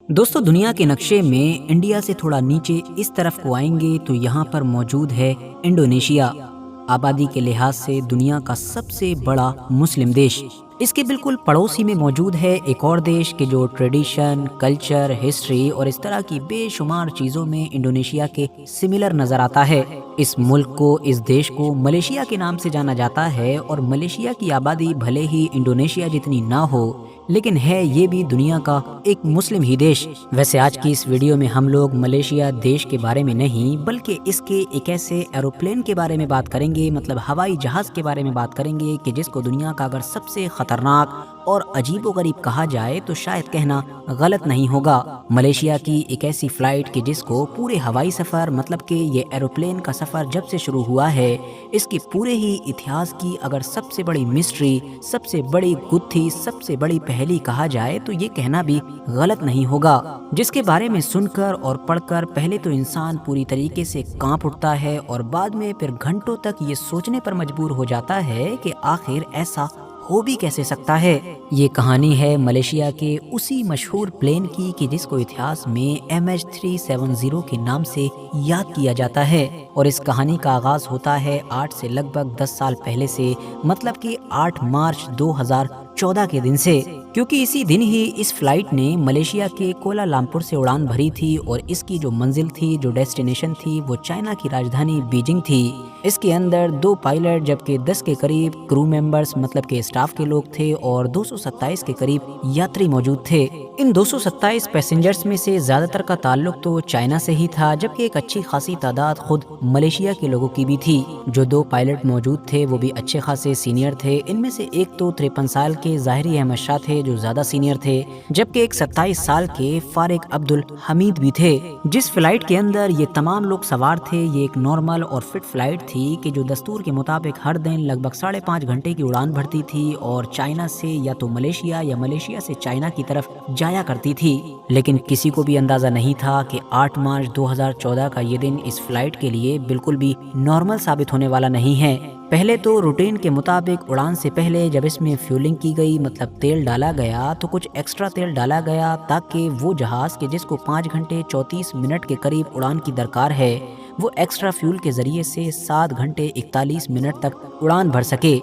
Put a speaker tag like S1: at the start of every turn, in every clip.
S1: दोस्तों, दुनिया के नक्शे में इंडिया से थोड़ा नीचे इस तरफ को आएंगे तो यहाँ पर मौजूद है इंडोनेशिया। आबादी के लिहाज से दुनिया का सबसे बड़ा मुस्लिम देश। इसके बिल्कुल पड़ोसी में मौजूद है एक और देश के जो ट्रेडिशन, कल्चर, हिस्ट्री और इस तरह की बेशुमार चीज़ों में इंडोनेशिया के सिमिलर नज़र आता है। इस मुल्क को, इस देश को मलेशिया के नाम से जाना जाता है और मलेशिया की आबादी भले ही इंडोनेशिया जितनी ना हो, लेकिन है ये भी दुनिया का एक मुस्लिम ही देश। वैसे आज की इस वीडियो में हम लोग मलेशिया देश के बारे में नहीं बल्कि इसके एक ऐसे एरोप्लेन के बारे में बात करेंगे, मतलब हवाई जहाज के बारे में बात करेंगे कि जिसको दुनिया का अगर सबसे खतरनाक और अजीबोगरीब कहा जाए तो शायद कहना गलत नहीं होगा। मलेशिया की एक ऐसी फ्लाइट कि जिसको पूरे हवाई सफ़र, मतलब कि ये एरोप्लेन का सफ़र जब से शुरू हुआ है, इसके पूरे ही इतिहास की अगर सबसे बड़ी मिस्ट्री, सबसे बड़ी गुत्थी, सबसे बड़ी पहेली कहा जाए तो ये कहना भी गलत नहीं होगा, जिसके बारे में सुनकर और पढ़कर पहले तो इंसान पूरी तरीके से कांप उठता है और बाद में फिर घंटों तक ये सोचने पर मजबूर हो जाता है कि आखिर ऐसा हो भी कैसे सकता है। ये कहानी है मलेशिया के उसी मशहूर प्लेन की कि जिसको इतिहास में MH370 के नाम से याद किया जाता है। और इस कहानी का आगाज होता है आज से लगभग 10 साल पहले से, मतलब कि 8 मार्च 2014 के दिन से, क्योंकि इसी दिन ही इस फ्लाइट ने मलेशिया के कोलालमपुर से उड़ान भरी थी और इसकी जो मंजिल थी, जो डेस्टिनेशन थी, वो चाइना की राजधानी बीजिंग थी। इसके अंदर 2 पायलट जबकि 10 के करीब क्रू मेंबर्स, मतलब के स्टाफ के लोग थे और 227 के करीब यात्री मौजूद थे। इन 227 पैसेंजर्स में से ज्यादातर का ताल्लुक तो चाइना से ही था, जबकि एक अच्छी खासी तादाद खुद मलेशिया के लोगों की भी थी। जो 2 पायलट मौजूद थे वो भी अच्छे खासे सीनियर थे। इनमें से एक तो 53 साल के ज़ाहिरी अहमद शाह थे जो ज्यादा सीनियर थे, जबकि एक 27 साल के फारिक अब्दुल हमीद भी थे। जिस फ्लाइट के अंदर ये तमाम लोग सवार थे, ये एक नॉर्मल और फिट फ्लाइट थी कि जो दस्तूर के मुताबिक हर दिन लगभग 5.5 घंटे की उड़ान भरती थी और चाइना से या तो मलेशिया या मलेशिया से चाइना की तरफ जाया करती थी। लेकिन किसी को भी अंदाजा नहीं था कि 8 मार्च 2014 का ये दिन इस फ्लाइट के लिए बिल्कुल भी नॉर्मल साबित होने वाला नहीं है। पहले तो रूटीन के मुताबिक उड़ान से पहले जब इसमें फ्यूलिंग की गई, मतलब तेल डाला गया, तो कुछ एक्स्ट्रा तेल डाला गया ताकि वो जहाज के जिसको 5 घंटे 34 मिनट के करीब उड़ान की दरकार है, वो एक्स्ट्रा फ्यूल के जरिए से 7 घंटे 41 मिनट तक उड़ान भर सके।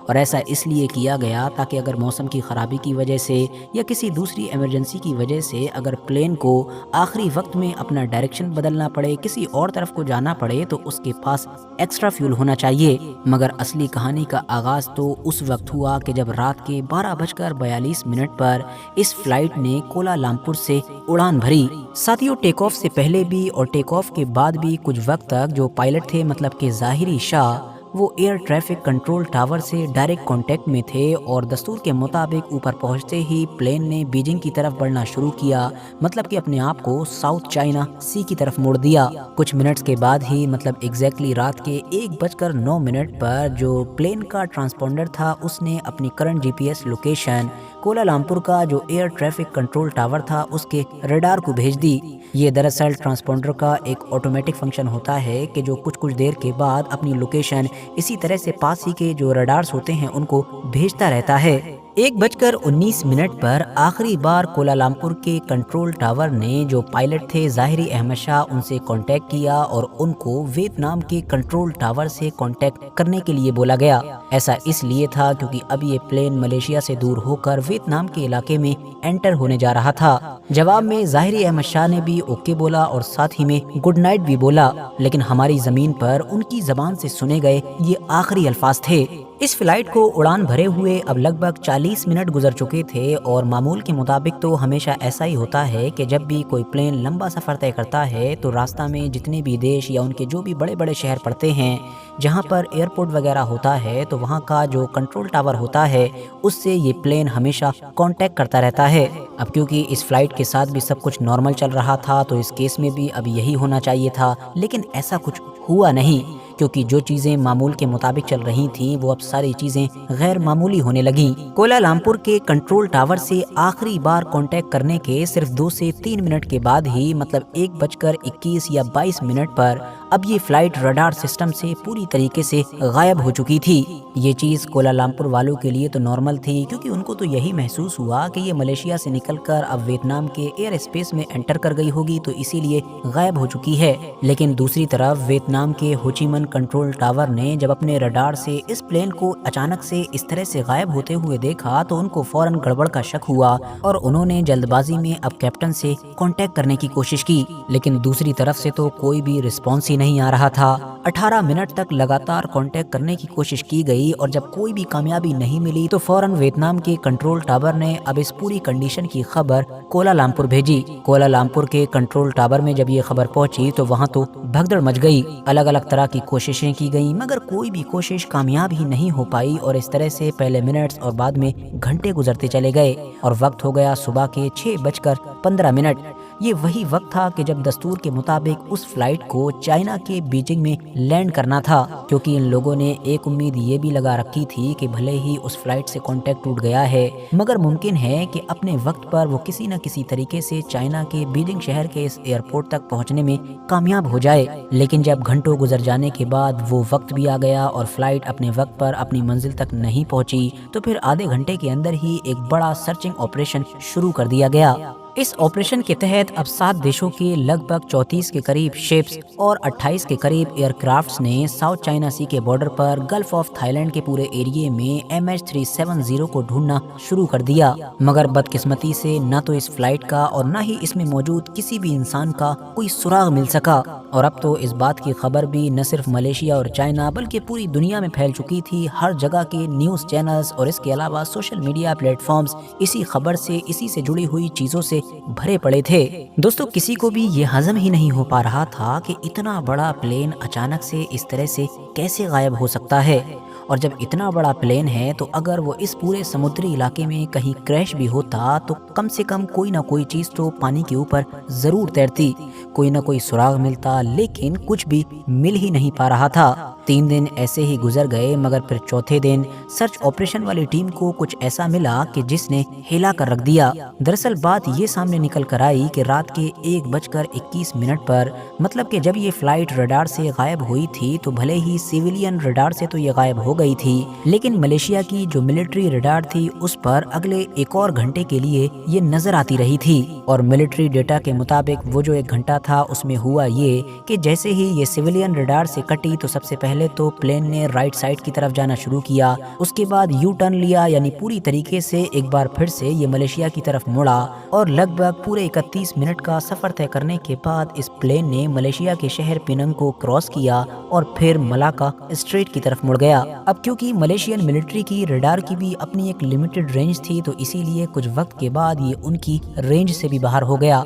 S1: और ऐसा इसलिए किया गया ताकि अगर मौसम की ख़राबी की वजह से या किसी दूसरी इमरजेंसी की वजह से अगर प्लेन को आखिरी वक्त में अपना डायरेक्शन बदलना पड़े, किसी और तरफ को जाना पड़े, तो उसके पास एक्स्ट्रा फ्यूल होना चाहिए। मगर असली कहानी का आगाज़ तो उस वक्त हुआ कि जब रात के 12:42 पर इस फ्लाइट ने कोलालमपुर से उड़ान भरी। साथियों, टेक ऑफ से पहले भी और टेक ऑफ के बाद भी कुछ वक्त तक जो पायलट थे, मतलब कि ज़ाहिरी शाह, वो एयर ट्रैफिक कंट्रोल टावर से डायरेक्ट कांटेक्ट में थे और दस्तूर के मुताबिक ऊपर पहुंचते ही प्लेन ने बीजिंग की तरफ बढ़ना शुरू किया, मतलब कि अपने आप को साउथ चाइना सी की तरफ मोड़ दिया। कुछ मिनट्स के बाद ही, मतलब एग्जैक्टली रात के 1:09 पर जो प्लेन का ट्रांसपोंडर था उसने अपनी करंट GPS लोकेशन कोलालमपुर का जो एयर ट्रैफिक कंट्रोल टावर था उसके रडार को भेज दी। ये दरअसल ट्रांसपोंडर का एक ऑटोमेटिक फंक्शन होता है कि जो कुछ देर के बाद अपनी लोकेशन इसी तरह से पास ही के जो रडार्स होते हैं उनको भेजता रहता है। 1:19 पर आखिरी बार कोलालमपुर के कंट्रोल टावर ने जो पायलट थे ज़ाहिरी अहमद शाह, उनसे कांटेक्ट किया और उनको वियतनाम के कंट्रोल टावर से कांटेक्ट करने के लिए बोला गया। ऐसा इसलिए था क्योंकि अब ये प्लेन मलेशिया से दूर होकर वियतनाम के इलाके में एंटर होने जा रहा था। जवाब में ज़ाहिरी अहमद शाह ने भी ओके बोला और साथ ही में गुड नाइट भी बोला, लेकिन हमारी ज़मीन पर उनकी ज़बान से सुने गए ये आखिरी अल्फाज थे। इस फ्लाइट को उड़ान भरे हुए अब लगभग 40 मिनट गुजर चुके थे और मामूल के मुताबिक तो हमेशा ऐसा ही होता है कि जब भी कोई प्लेन लंबा सफ़र तय करता है तो रास्ता में जितने भी देश या उनके जो भी बड़े बड़े शहर पड़ते हैं जहां पर एयरपोर्ट वगैरह होता है, तो वहां का जो कंट्रोल टावर होता है उससे ये प्लेन हमेशा कांटेक्ट करता रहता है। अब क्योंकि इस फ्लाइट के साथ भी सब कुछ नॉर्मल चल रहा था तो इस केस में भी अब यही होना चाहिए था, लेकिन ऐसा कुछ हुआ नहीं, क्योंकि जो चीजें मामूल के मुताबिक चल रही थीं वो अब सारी चीजें गैर मामूली होने लगीं। कोलालमपुर के कंट्रोल टावर से आखिरी बार कांटेक्ट करने के सिर्फ 2 से 3 मिनट के बाद ही, मतलब 1:21 या 22 पर اب یہ فلائٹ رڈار سسٹم سے پوری طریقے سے غائب ہو چکی تھی۔ یہ چیز کوالالمپور والوں کے لیے تو نارمل تھی، کیونکہ ان کو تو یہی محسوس ہوا کہ یہ ملیشیا سے نکل کر اب ویتنام کے ایئر اسپیس میں انٹر کر گئی ہوگی، تو اسی لیے غائب ہو چکی ہے۔ لیکن دوسری طرف ویتنام کے ہوچیمن کنٹرول ٹاور نے جب اپنے رڈار سے اس پلین کو اچانک سے اس طرح سے غائب ہوتے ہوئے دیکھا تو ان کو فوراً گڑبڑ کا شک ہوا اور انہوں نے جلد بازی میں اب کیپٹن سے کانٹیکٹ کرنے کی کوشش کی، لیکن دوسری طرف سے تو کوئی بھی رسپانس ہی نہیں آ رہا تھا۔ 18 منٹ تک لگاتار کانٹیکٹ کرنے کی کوشش کی گئی اور جب کوئی بھی کامیابی نہیں ملی تو فوراً ویتنام کے کنٹرول ٹاور نے اب اس پوری کنڈیشن کی خبر کوالالمپور بھیجی۔ کوالالمپور کے کنٹرول ٹاور میں جب یہ خبر پہنچی تو وہاں تو بھگدڑ مچ گئی۔ الگ الگ طرح کی کوششیں کی گئیں مگر کوئی بھی کوشش کامیاب ہی نہیں ہو پائی، اور اس طرح سے پہلے منٹس اور بعد میں گھنٹے گزرتے چلے گئے اور وقت ہو گیا صبح کے 6:15۔ یہ وہی وقت تھا کہ جب دستور کے مطابق اس فلائٹ کو چائنا کے بیجنگ میں لینڈ کرنا تھا، کیونکہ ان لوگوں نے ایک امید یہ بھی لگا رکھی تھی کہ بھلے ہی اس فلائٹ سے کانٹیکٹ ٹوٹ گیا ہے مگر ممکن ہے کہ اپنے وقت پر وہ کسی نہ کسی طریقے سے چائنا کے بیجنگ شہر کے اس ایئرپورٹ تک پہنچنے میں کامیاب ہو جائے۔ لیکن جب گھنٹوں گزر جانے کے بعد وہ وقت بھی آ گیا اور فلائٹ اپنے وقت پر اپنی منزل تک نہیں پہنچی تو پھر آدھے گھنٹے کے اندر ہی ایک بڑا سرچنگ آپریشن شروع کر دیا گیا۔ اس آپریشن کے تحت اب 7 دیشوں کے لگ بھگ 34 کے قریب شپس اور 28 کے قریب ایئر کرافٹس نے ساؤتھ چائنا سی کے بارڈر پر گلف آف تھائی لینڈ کے پورے ایریے میں MH370 کو ڈھونڈنا شروع کر دیا، مگر بدقسمتی سے نہ تو اس فلائٹ کا اور نہ ہی اس میں موجود کسی بھی انسان کا کوئی سراغ مل سکا۔ اور اب تو اس بات کی خبر بھی نہ صرف ملیشیا اور چائنا بلکہ پوری دنیا میں پھیل چکی تھی۔ ہر جگہ کے نیوز چینلز اور اس کے علاوہ سوشل میڈیا پلیٹ فارمز اسی خبر سے، اسی سے جڑی ہوئی چیزوں سے بھرے پڑے تھے۔ دوستو کسی کو بھی یہ ہضم ہی نہیں ہو پا رہا تھا کہ اتنا بڑا پلین اچانک سے اس طرح سے کیسے غائب ہو سکتا ہے، اور جب اتنا بڑا پلین ہے تو اگر وہ اس پورے سمندری علاقے میں کہیں کریش بھی ہوتا تو کم سے کم کوئی نہ کوئی چیز تو پانی کے اوپر ضرور تیرتی، کوئی نہ کوئی سراغ ملتا، لیکن کچھ بھی مل ہی نہیں پا رہا تھا۔ 3 دن ایسے ہی گزر گئے مگر پھر چوتھے دن سرچ آپریشن والی ٹیم کو کچھ ایسا ملا کہ جس نے ہلا کر رکھ دیا۔ دراصل بات یہ سامنے نکل کر آئی کہ رات کے 1:21 پر، مطلب کہ جب یہ فلائٹ رڈار سے غائب ہوئی تھی تو بھلے ہی سیویلین رڈار سے تو یہ غائب ہو گئی تھی، لیکن ملیشیا کی جو ملٹری رڈار تھی اس پر اگلے ایک اور گھنٹے کے لیے یہ نظر آتی رہی تھی۔ اور ملٹری ڈیٹا کے مطابق وہ جو 1 گھنٹہ تھا اس میں ہوا یہ کہ جیسے ہی یہ سیویلین رڈار سے کٹی تو سب سے پہلے تو پلین نے رائٹ سائڈ کی طرف جانا شروع کیا، اس کے بعد یو ٹرن لیا، یعنی پوری طریقے سے ایک بار پھر سے یہ ملیشیا کی طرف مڑا، اور لگ بھگ پورے 31 منٹ کا سفر طے کرنے کے بعد اس پلین نے ملیشیا کے شہر پیننگ کو کراس کیا اور پھر ملاکا اسٹریٹ کی طرف مڑ گیا۔ اب کیونکہ ملیشین ملٹری کی ریڈار کی بھی اپنی ایک لمیٹڈ رینج تھی تو اسی لیے کچھ وقت کے بعد یہ ان کی رینج سے بھی باہر ہو گیا۔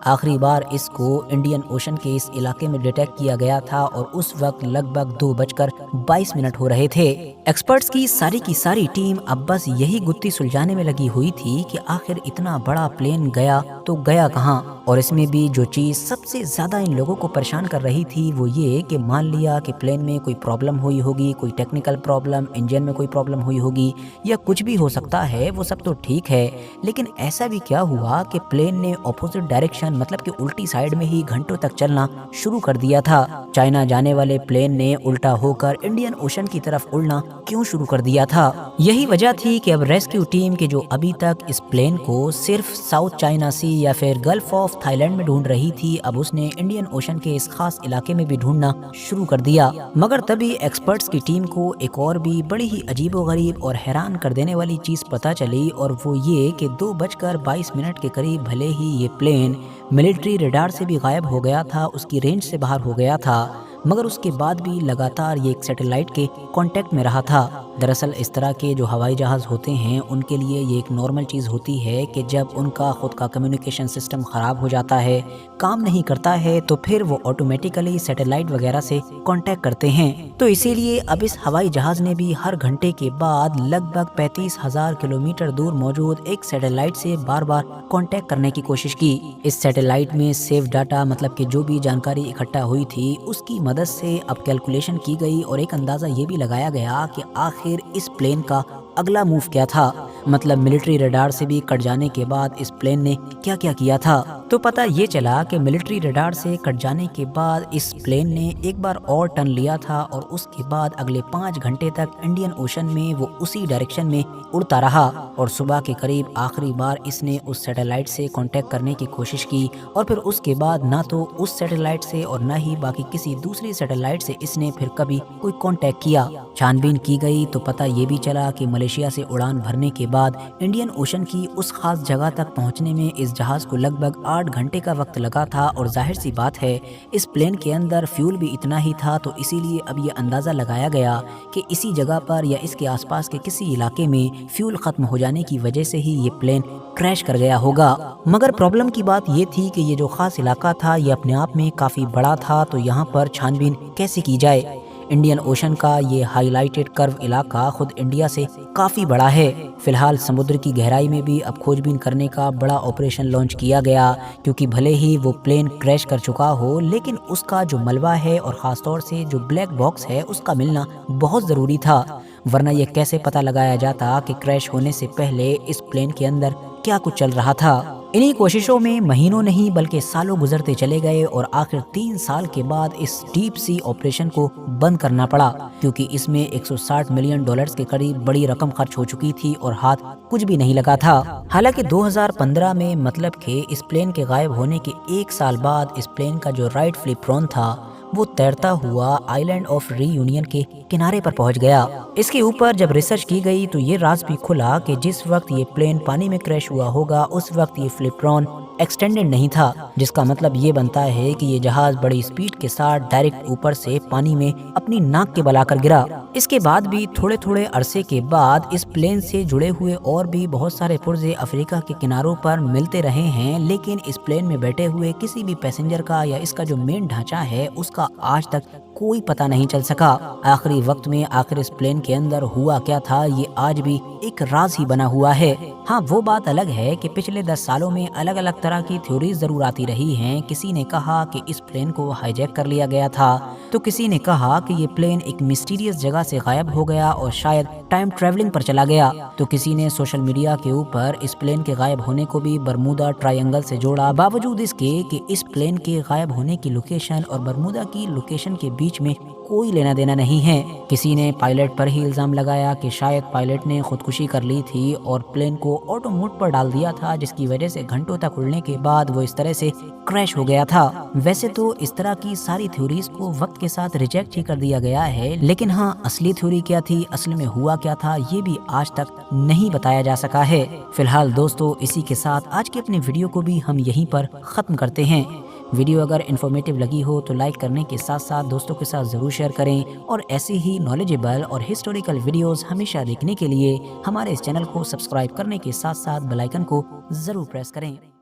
S1: آخری بار اس کو انڈین اوشن کے اس علاقے میں ڈیٹیکٹ کیا گیا تھا اور اس وقت لگ بھگ 2:22 ہو رہے تھے۔ ایکسپرٹس کی ساری ٹیم اب بس یہی گتی سلجھانے میں لگی ہوئی تھی کہ آخر اتنا بڑا پلین گیا تو گیا کہاں، اور اس میں بھی جو چیز سب سے زیادہ ان لوگوں کو پریشان کر رہی تھی وہ یہ کہ مان لیا کہ پلین میں کوئی پرابلم ہوئی ہوگی، کوئی ٹیکنیکل پرابلم، انجن میں کوئی پرابلم ہوئی ہوگی یا کچھ بھی ہو سکتا ہے، وہ سب تو ٹھیک ہے، لیکن ایسا بھی کیا ہوا کہ پلین نے اپوزٹ ڈائریکشن مطلب کہ الٹی سائیڈ میں ہی گھنٹوں تک چلنا شروع کر دیا تھا۔ چائنا جانے والے پلین نے الٹا ہو کر انڈین اوشن کی طرف اڑنا کیوں شروع کر دیا تھا؟ یہی وجہ تھی کہ اب ریسکیو ٹیم کے جو ابھی تک اس پلین کو صرف ساؤتھ چائنا سی یا پھر گلف آف تھائی لینڈ میں ڈھونڈ رہی تھی، اب اس نے انڈین اوشن کے اس خاص علاقے میں بھی ڈھونڈنا شروع کر دیا۔ مگر تبھی ایکسپرٹس کی ٹیم کو ایک اور بھی بڑی ہی عجیب و غریب اور حیران کر دینے والی چیز پتہ چلی، اور وہ یہ کہ 2:22 کے قریب بھلے ہی یہ پلین ملٹری ریڈار سے بھی غائب ہو گیا تھا، اس کی رینج سے باہر ہو گیا تھا، مگر اس کے بعد بھی لگاتار یہ ایک سیٹلائٹ کے کانٹیکٹ میں رہا تھا۔ دراصل اس طرح کے جو ہوائی جہاز ہوتے ہیں ان کے لیے یہ ایک نارمل چیز ہوتی ہے کہ جب ان کا خود کا کمیونیکیشن سسٹم خراب ہو جاتا ہے، کام نہیں کرتا ہے، تو پھر وہ آٹومیٹیکلی سیٹلائٹ وغیرہ سے کانٹیکٹ کرتے ہیں۔ تو اسی لیے اب اس ہوائی جہاز نے بھی ہر گھنٹے کے بعد لگ بھگ 35,000 کلومیٹر دور موجود ایک سیٹلائٹ سے بار بار کانٹیکٹ کرنے کی کوشش کی۔ اس سیٹلائٹ میں سیو ڈاٹا مطلب کہ جو بھی جانکاری اکٹھا ہوئی تھی اس کی مدد سے اب کیلکولیشن کی گئی اور ایک اندازہ یہ بھی لگایا گیا کہ آخر اس پلین کا अगला मूव क्या था, मतलब मिलिट्री रडार से भी कट जाने के बाद इस प्लेन ने क्या क्या किया था। तो पता ये चला कि मिलिट्री रडार से कट जाने के बाद इस प्लेन ने एक बार और टर्न लिया था और उसके बाद अगले 5 घंटे तक इंडियन ओशन में वो उसी डायरेक्शन में उड़ता रहा और सुबह के करीब आखिरी बार इसने उस सैटेलाइट से कांटेक्ट करने की कोशिश की और फिर उसके बाद ना तो उस सैटेलाइट से और ना ही बाकी किसी दूसरी सैटेलाइट से इसने फिर कभी कोई कांटेक्ट किया। छानबीन की गई तो पता ये भी चला कि मलेशिया से उड़ान भरने के बाद इंडियन ओशन की उस खास जगह तक पहुंचने में इस जहाज को लगभग 8 घंटे का वक्त लगा था और जाहिर सी बात है इस प्लेन के अंदर फ्यूल भी इतना ही था, तो इसीलिए अब ये अंदाज़ा लगाया गया कि इसी जगह पर या इसके आसपास के किसी इलाके में फ्यूल खत्म हो जाने की वजह से ही ये प्लेन क्रैश कर गया होगा। मगर प्रॉब्लम की बात ये थी कि ये जो खास इलाका था ये अपने आप में काफ़ी बड़ा था, तो यहाँ पर छानबीन कैसे की जाए। इंडियन ओशन का ये हाईलाइटेड कर्व इलाका खुद इंडिया से काफ़ी बड़ा है। फिलहाल समुद्र की गहराई में भी अब खोजबीन करने का बड़ा ऑपरेशन लॉन्च किया गया, क्योंकि भले ही वो प्लेन क्रैश कर चुका हो लेकिन उसका जो मलबा है और ख़ासतौर से जो ब्लैक बॉक्स है उसका मिलना बहुत ज़रूरी था, वरना ये कैसे पता लगाया जाता कि क्रैश होने से पहले इस प्लेन के अंदर क्या कुछ चल रहा था। इन्हीं कोशिशों में महीनों नहीं बल्कि सालों गुजरते चले गए और आखिर 3 साल के बाद इस डीप सी ऑपरेशन को बंद करना पड़ा, क्योंकि इसमें 160 मिलियन डॉलर्स के करीब बड़ी रकम खर्च हो चुकी थी और हाथ कुछ भी नहीं लगा था। हालांकि 2015 में मतलब के इस प्लेन के गायब होने के 1 साल बाद इस प्लेन का जो राइट फ्लिपरॉन था वो तैरता हुआ आइलैंड ऑफ रीयूनियन के किनारे पर पहुंच गया। इसके ऊपर जब रिसर्च की गई तो ये राज भी खुला कि जिस वक्त ये प्लेन पानी में क्रैश हुआ होगा उस वक्त ये फ्लिपरॉन एक्सटेंडेड नहीं था, जिसका मतलब ये बनता है कि ये जहाज बड़ी स्पीड के साथ डायरेक्ट ऊपर से पानी में अपनी नाक के बल आकर गिरा। इसके बाद भी थोड़े थोड़े अरसे के बाद इस प्लेन से जुड़े हुए और भी बहुत सारे पुर्जे अफ्रीका के किनारों पर मिलते रहे हैं, लेकिन इस प्लेन में बैठे हुए किसी भी पैसेंजर का या इसका जो मेन ढांचा है उसका आज तक कोई पता नहीं चल सका। आखिरी वक्त में आखिर इस प्लेन के अंदर हुआ क्या था ये आज भी एक राज ही बना हुआ है। हाँ, वो बात अलग है कि पिछले 10 सालों में अलग अलग तरह की थ्योरीज जरूर आती रही हैं। किसी ने कहा कि इस प्लेन को हाईजैक कर लिया गया था, तो किसी ने कहा कि ये प्लेन एक मिस्टीरियस जगह से गायब हो गया और शायद टाइम ट्रेवलिंग पर चला गया, तो किसी ने सोशल मीडिया के ऊपर इस प्लेन के गायब होने को भी बरमूदा ट्रायंगल से जोड़ा, बावजूद इसके कि इस प्लेन के गायब होने की लोकेशन और बरमूदा की लोकेशन के बीच में कोई लेना देना नहीं है। किसी ने पायलट पर ही इल्जाम लगाया कि शायद पायलट ने खुदकुशी कर ली थी और प्लेन को ऑटो मोड पर डाल दिया था, जिसकी वजह से घंटों तक उड़ने के बाद वो इस तरह से क्रैश हो गया था। वैसे तो इस तरह की सारी थ्योरीज को वक्त के साथ रिजेक्ट ही कर दिया गया है, लेकिन हाँ, असली थ्योरी क्या थी, असल में हुआ क्या था, ये भी आज तक नहीं बताया जा सका है। फिलहाल दोस्तों, इसी के साथ आज की अपनी वीडियो को भी हम यहीं पर खत्म करते हैं। वीडियो अगर इन्फॉर्मेटिव लगी हो तो लाइक करने के साथ साथ दोस्तों के साथ ज़रूर शेयर करें और ऐसे ही नॉलेजेबल और हिस्टोरिकल वीडियोस हमेशा देखने के लिए हमारे इस चैनल को सब्सक्राइब करने के साथ साथ बेल आइकन को ज़रूर प्रेस करें।